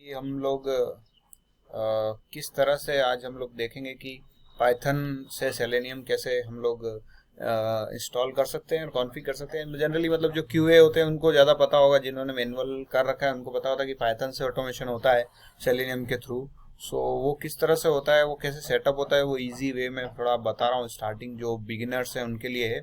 कि हम लोग किस तरह से आज हम लोग देखेंगे कि पाइथन से सेलेनियम कैसे हम लोग इंस्टॉल कर सकते हैं और कॉन्फ़िगर कर सकते हैं। जनरली मतलब जो क्यूए होते हैं उनको ज़्यादा पता होगा, जिन्होंने मैनुअल कर रखा है उनको पता होता है कि पाइथन से ऑटोमेशन होता है सेलेनियम के थ्रू। सो वो किस तरह से होता है, वो कैसे सेटअप होता है, वो इजी वे में थोड़ा बता रहा हूँ। स्टार्टिंग जो बिगिनर्स हैं उनके लिए है,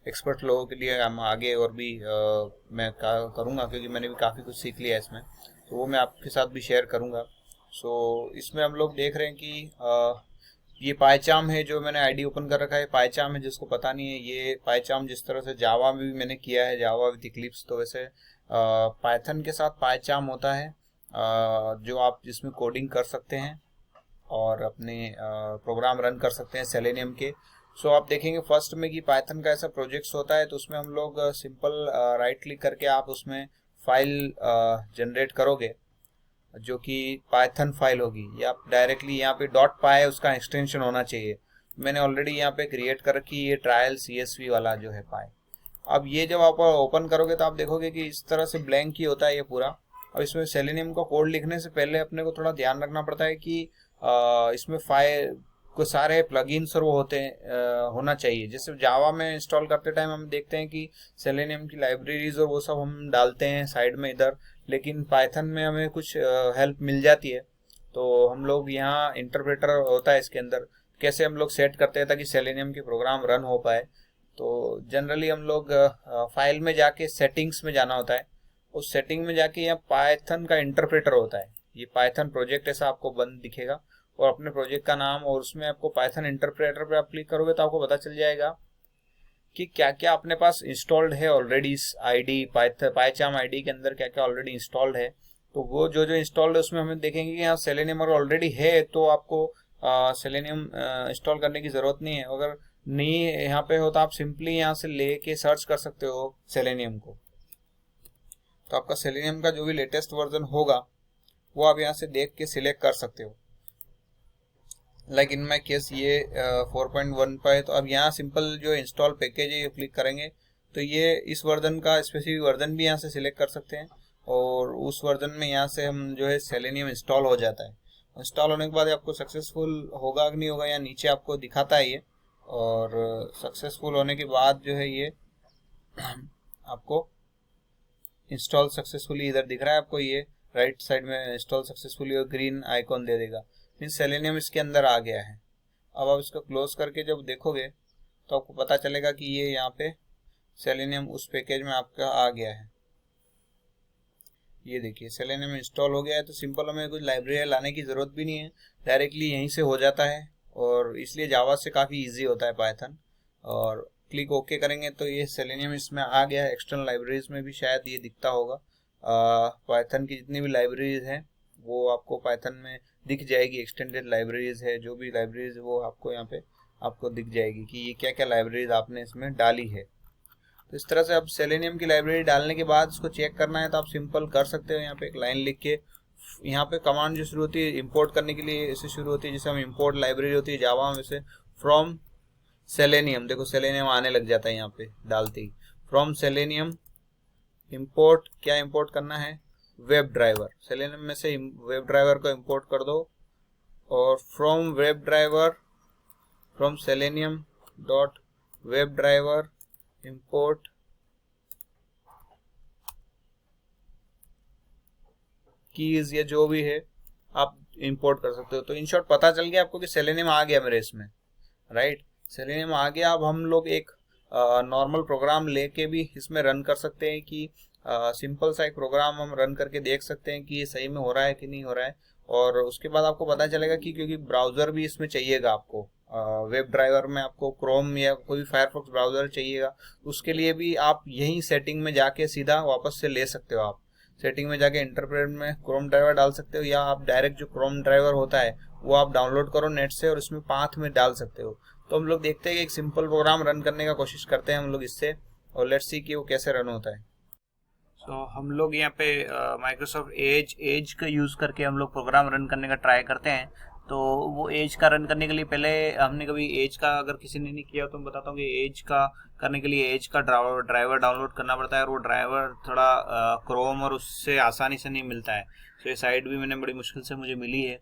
एक्सपर्ट लोगों के लिए हम आगे और भी मैं करूँगा, क्योंकि मैंने भी काफ़ी कुछ सीख लिया है इसमें, तो वो मैं आपके साथ भी शेयर करूँगा। सो इसमें हम लोग देख रहे हैं कि ये पाइचाम है, जो मैंने आईडी ओपन कर रखा है पाइचाम है। जिसको पता नहीं है, ये पाइचाम जिस तरह से जावा में भी मैंने किया है, जावा विद इक्लिप्स, तो वैसे पाइथन के साथ पाइचाम होता है, जो आप जिसमें कोडिंग कर सकते हैं और अपने प्रोग्राम रन कर सकते हैं सेलेनियम के। सो आप देखेंगे फर्स्ट में कि पाइथन का ऐसा प्रोजेक्ट्स होता है, तो उसमें हम लोग सिंपल राइट क्लिक करके आप उसमें फाइल जनरेट करोगे, जो कि पाइथन फाइल होगी, या आप डायरेक्टली यहाँ पे डॉट पाई उसका एक्सटेंशन होना चाहिए। मैंने ऑलरेडी यहाँ पे क्रिएट कर रखी ये ट्रायल CSV वाला जो है पाई। अब ये जब आप ओपन करोगे तो आप देखोगे कि इस तरह से ब्लैंक ही होता है ये पूरा। अब इसमें सेलेनियम का कोड लिखने से पहले अपने को थोड़ा ध्यान रखना पड़ता है कि इसमें फाइल को सारे प्लगइन्स और वो होते हैं, होना चाहिए। जैसे जावा में इंस्टॉल करते टाइम हम देखते हैं कि सेलेनियम की लाइब्रेरीज और वो सब हम डालते हैं साइड में इधर, लेकिन पाइथन में हमें कुछ हेल्प मिल जाती है। तो हम लोग यहाँ इंटरप्रेटर होता है इसके अंदर, कैसे हम लोग सेट करते हैं ताकि सेलेनियम के प्रोग्राम रन हो पाए। तो जनरली हम लोग फाइल में जाके सेटिंग्स में जाना होता है। उस सेटिंग में जाके यहाँ पाइथन का इंटरप्रेटर होता है, ये पाइथन प्रोजेक्ट ऐसा आपको बंद दिखेगा, और अपने प्रोजेक्ट का नाम, और उसमें आपको पाइथन इंटरप्रेटर पे आप क्लिक करोगे तो आपको पता चल जाएगा कि क्या क्या अपने पास इंस्टॉल्ड है ऑलरेडी। इस आईडी पाइचाम आईडी के अंदर क्या क्या ऑलरेडी इंस्टॉल्ड है। तो वो जो जो इंस्टॉल्ड है उसमें हमें देखेंगे कि यहाँ सेलेनियम अगर ऑलरेडी है तो आपको सेलेनियम इंस्टॉल करने की ज़रूरत नहीं है। अगर नहीं यहाँ पे हो तो आप सिंपली यहाँ से लेके सर्च कर सकते हो सेलेनियम को। तो आपका सेलेनियम का जो भी लेटेस्ट वर्जन होगा वो आप यहाँ से देख के सिलेक्ट कर सकते हो। लाइक इन माई केस ये 4.1 पर है, तो अब यहाँ सिंपल जो इंस्टॉल पैकेज है ये क्लिक करेंगे तो ये इस वर्जन का स्पेसिफिक वर्जन भी यहाँ से सिलेक्ट कर सकते हैं, और उस वर्जन में यहाँ से हम जो है सेलेनियम इंस्टॉल हो जाता है। इंस्टॉल होने के बाद आपको सक्सेसफुल होगा कि नहीं होगा या नीचे आपको दिखाता है ये, और सक्सेसफुल होने के बाद जो है ये आपको इंस्टॉल सक्सेसफुली इधर दिख रहा है आपको, ये राइट साइड में इंस्टॉल सक्सेसफुली और ग्रीन आइकॉन दे देगा, मीन्स सेलेनियम इसके अंदर आ गया है। अब आप इसको क्लोज करके जब देखोगे तो आपको पता चलेगा कि ये यहाँ पे सेलेनियम उस पैकेज में आपका आ गया है। ये देखिए सेलेनियम इंस्टॉल हो गया है। तो सिंपल हमें कुछ लाइब्रेरी लाने की ज़रूरत भी नहीं है, डायरेक्टली यहीं से हो जाता है, और इसलिए जावा से काफ़ी ईजी होता है पाइथन। और क्लिक ओके करेंगे तो ये सेलेनियम इसमें आ गया है। एक्सटर्नल लाइब्रेरीज में भी शायद ये दिखता होगा, पाइथन की जितनी भी लाइब्रेरीज हैं वो आपको पाइथन में दिख जाएगी। एक्सटेंडेड लाइब्रेरीज है, जो भी लाइब्रेरीज वो आपको यहाँ पे आपको दिख जाएगी कि ये क्या क्या लाइब्रेरीज आपने इसमें डाली है। तो इस तरह से अब सेलेनियम की लाइब्रेरी डालने के बाद इसको चेक करना है तो आप सिंपल कर सकते हो। यहाँ पे एक लाइन लिख के, यहाँ पे कमांड जो शुरू होती है इंपोर्ट करने के लिए ऐसे शुरू होती है, जैसे हम इंपोर्ट लाइब्रेरी होती है जावा में से, फ्रॉम सेलेनियम, देखो सेलेनियम आने लग जाता है यहाँ पे डालते ही। फ्रॉम सेलेनियम इंपोर्ट, क्या इंपोर्ट करना है, वेब ड्राइवर। सेलेनियम में से वेब ड्राइवर को इंपोर्ट कर दो, और from web driver, from selenium dot web driver import keys या जो भी है आप इंपोर्ट कर सकते हो। तो इन शॉर्ट पता चल गया आपको कि सेलेनियम आ गया मेरे इसमें, राइट। सेलेनियम आ गया। अब हम लोग एक नॉर्मल प्रोग्राम लेके भी इसमें रन कर सकते हैं कि सिंपल सा एक प्रोग्राम हम रन करके देख सकते हैं कि ये सही में हो रहा है कि नहीं हो रहा है। और उसके बाद आपको पता चलेगा कि क्योंकि ब्राउज़र भी इसमें चाहिएगा आपको, वेब ड्राइवर में आपको क्रोम या कोई फायरफॉक्स ब्राउज़र चाहिएगा, उसके लिए भी आप यही सेटिंग में जाके सीधा वापस से ले सकते हो। आप सेटिंग में जाके इंटरप्रेट में क्रोम ड्राइवर डाल सकते हो, या आप डायरेक्ट जो क्रोम ड्राइवर होता है वो आप डाउनलोड करो नेट से और उसमें पाथ में डाल सकते हो। तो हम लोग देखते हैं कि एक सिंपल प्रोग्राम रन करने का कोशिश करते हैं हम लोग इससे, और लेट्स सी कि वो कैसे रन होता है। सो हम लोग यहाँ पे माइक्रोसॉफ्ट एज का यूज़ करके हम लोग प्रोग्राम रन करने का ट्राई करते हैं। तो वो एज का रन करने के लिए पहले हमने कभी एज का अगर किसी ने नहीं किया तो मैं बताता हूँ कि एज का करने के लिए एज का ड्राइवर डाउनलोड करना पड़ता है, और वो ड्राइवर थोड़ा क्रोम और उससे आसानी से नहीं मिलता है। तो ये साइट भी मैंने बड़ी मुश्किल से मुझे मिली है।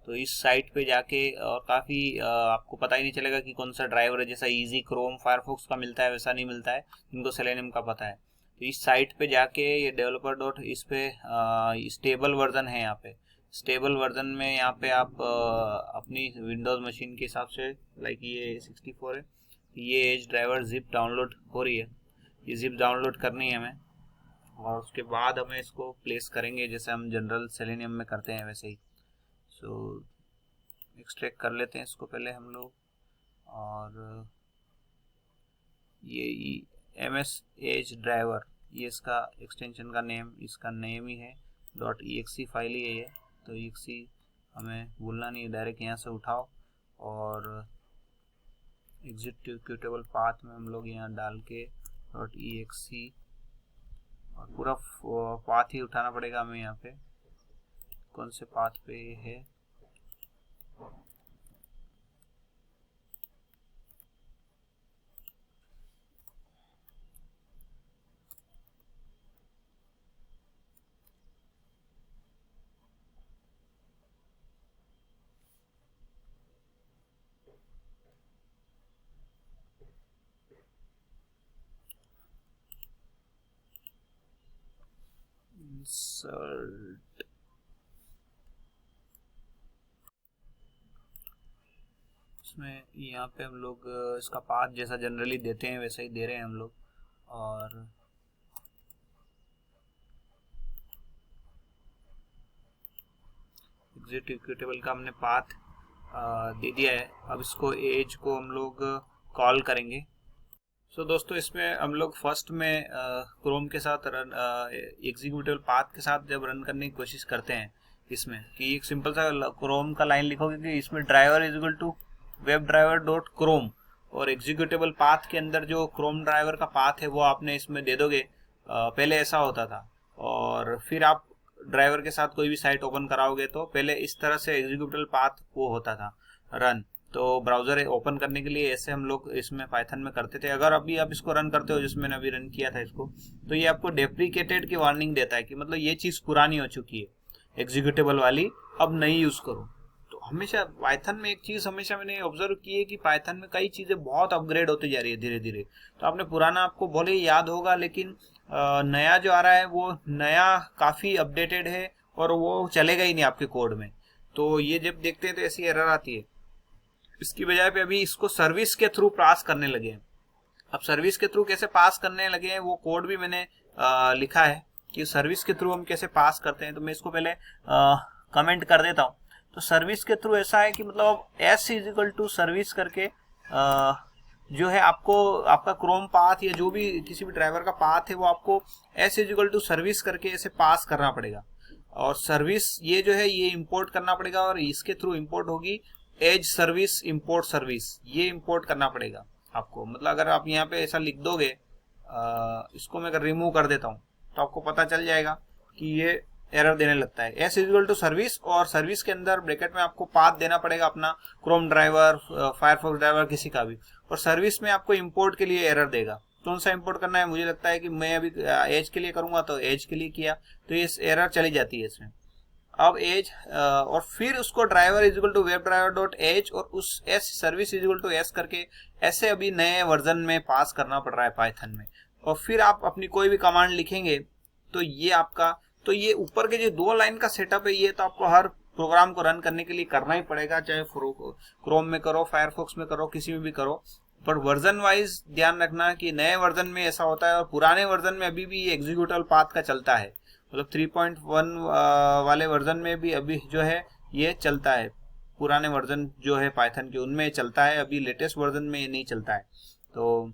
तो इस साइट पे जाके काफ़ी आपको पता ही नहीं चलेगा कि कौन सा ड्राइवर है। जैसा इजी क्रोम फायरफॉक्स का मिलता है वैसा नहीं मिलता है, इनको सेलेनियम का पता है। तो इस साइट पे जाके ये डेवलपर डॉट इस पे स्टेबल वर्जन है। यहाँ पे स्टेबल वर्जन में यहाँ पे आप अपनी विंडोज़ मशीन के हिसाब से, लाइक ये 64 है, ये एज ड्राइवर जिप डाउनलोड हो रही है। ये जिप डाउनलोड करनी है हमें, और उसके बाद हमें इसको प्लेस करेंगे जैसे हम जनरल सेलेनियम में करते हैं वैसे ही। सो एक्सट्रैक्ट कर लेते हैं इसको पहले हम लोग, और ये MS एज ड्राइवर, ये इसका एक्सटेंशन का नेम, इसका नेम ही है .exe फाइल ही है ये। तो exe हमें भूलना नहीं, डायरेक्ट यहाँ से उठाओ और एग्जीक्यूटेबल पाथ में हम लोग यहाँ डाल के .exe, और पूरा पाथ ही उठाना पड़ेगा हमें। यहाँ पे कौन से पाथ पे है, इंसर्ट, इसमें यहाँ पे हम लोग इसका पाथ जैसा जनरली देते हैं वैसा ही दे रहे हैं हम लोग, और एग्जीक्यूटेबल का हमने पाथ दे दिया है। अब इसको एज को हम लोग कॉल करेंगे। सो दोस्तों, इसमें हम लोग फर्स्ट में क्रोम के साथ रन एग्जीक्यूटेबल पाथ के साथ जब रन करने की कोशिश करते हैं इसमें, कि एक सिंपल सा क्रोम का लाइन लिखोगे कि इसमें driver is equal to web driver dot Chrome, और एग्जीक्यूटेबल पाथ के अंदर जो क्रोम ड्राइवर का पाथ है वो आपने इसमें दे दोगे। पहले ऐसा होता था, और फिर आप ड्राइवर के साथ कोई भी साइट ओपन कराओगे तो पहले इस तरह से एग्जीक्यूटेबल पाथ वो होता था रन। तो ब्राउजर ओपन करने के लिए ऐसे हम लोग इसमें पाइथन में करते थे। अगर अभी आप इसको रन करते हो, जिसमें मैंने अभी रन किया था इसको, तो ये आपको डेप्रिकेटेड की वार्निंग देता है कि मतलब ये चीज़ पुरानी हो चुकी है एग्जीक्यूटेबल वाली, अब नहीं यूज़ करो। तो हमेशा पाइथन में एक चीज़ हमेशा मैंने ऑब्जर्व की है कि पाइथन में कई चीज़ें बहुत अपग्रेड होती जा रही है धीरे धीरे। तो आपने पुराना आपको भले ही याद होगा, लेकिन नया जो आ रहा है वो नया काफ़ी अपडेटेड है और वो चलेगा ही नहीं आपके कोड में। तो ये जब देखते हैं तो ऐसी एरर आती है। इसकी बजाय पे अभी इसको सर्विस के थ्रू पास करने लगे हैं। अब सर्विस के थ्रू कैसे पास करने लगे हैं वो कोड भी मैंने लिखा है कि सर्विस के थ्रू हम कैसे पास करते हैं। तो मैं इसको पहले कमेंट कर देता हूँ। तो सर्विस के थ्रू ऐसा है कि मतलब S is equal to service करके जो है आपको आपका क्रोम पाथ या जो भी किसी भी ड्राइवर का पाथ है वो आपको S is equal to service करके ऐसे पास करना पड़ेगा। और सर्विस ये जो है ये इंपोर्ट करना पड़ेगा, और इसके थ्रू इंपोर्ट होगी एज सर्विस इंपोर्ट सर्विस, ये इंपोर्ट करना पड़ेगा आपको। मतलब अगर आप यहाँ पे ऐसा लिख दोगे, इसको मैं अगर रिमूव कर देता हूँ तो आपको पता चल जाएगा कि ये एरर देने लगता है। एस इक्वल टू सर्विस, और सर्विस के अंदर ब्रैकेट में आपको पाथ देना पड़ेगा अपना क्रोम ड्राइवर, फायरफॉक्स ड्राइवर, किसी का भी। और सर्विस में आपको इंपोर्ट के लिए एरर देगा। कौन सा इंपोर्ट करना है, मुझे लगता है कि मैं अभी एज के लिए करूंगा तो एज के लिए किया, तो ये एरर चली जाती है इसमें। अब एज और फिर उसको driver is equal to web driver dot Edge, और उस S service is equal to S करके ऐसे अभी नए वर्जन में पास करना पड़ रहा है पाइथन में। और फिर आप अपनी कोई भी कमांड लिखेंगे तो ये आपका, तो ये ऊपर के जो 2 लाइन का सेटअप है ये तो आपको हर प्रोग्राम को रन करने के लिए करना ही पड़ेगा, चाहे क्रोम में करो, फायरफॉक्स में करो, किसी में भी करो। पर वर्जन वाइज ध्यान रखना कि नए वर्जन में ऐसा होता है और पुराने वर्जन में अभी भी एग्जीक्यूटेबल पाथ का चलता है। मतलब 3.1 वाले वर्जन में भी अभी जो है ये चलता है। पुराने वर्जन जो है पाइथन के उनमें चलता है, अभी लेटेस्ट वर्जन में ये नहीं चलता है। तो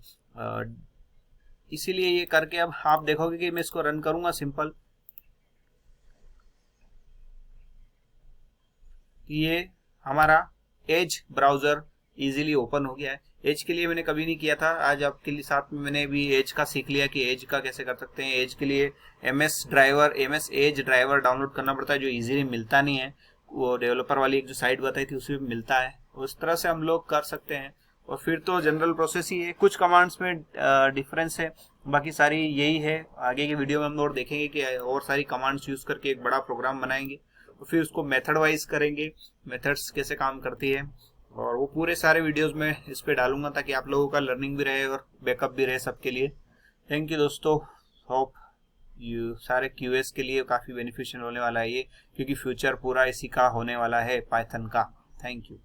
इसीलिए ये करके अब आप देखोगे कि मैं इसको रन करूंगा सिंपल, ये हमारा एज ब्राउजर इजीली ओपन हो गया है। एज के लिए मैंने कभी नहीं किया था, आज आपके लिए साथ में मैंने भी एज का सीख लिया कि एज का कैसे कर सकते हैं। एज के लिए MS एज ड्राइवर डाउनलोड करना पड़ता है, जो इजीली मिलता नहीं है। वो डेवलपर वाली एक जो साइट बताई थी उसमें भी मिलता है। उस तरह से हम लोग कर सकते हैं। और फिर तो जनरल प्रोसेस ही है, कुछ कमांड्स में डिफरेंस है, बाकी सारी यही है। आगे की वीडियो में हम और देखेंगे कि और सारी कमांड्स यूज करके एक बड़ा प्रोग्राम बनाएंगे और फिर उसको मेथड वाइज करेंगे, मेथड्स कैसे काम करती है, और वो पूरे सारे वीडियोस में इस पे डालूंगा ताकि आप लोगों का लर्निंग भी रहे और बैकअप भी रहे सबके लिए। थैंक यू दोस्तों। होप यू सारे क्यूएस के लिए काफ़ी बेनिफिशियल होने वाला है ये, क्योंकि फ्यूचर पूरा इसी का होने वाला है, पाइथन का। Thank you.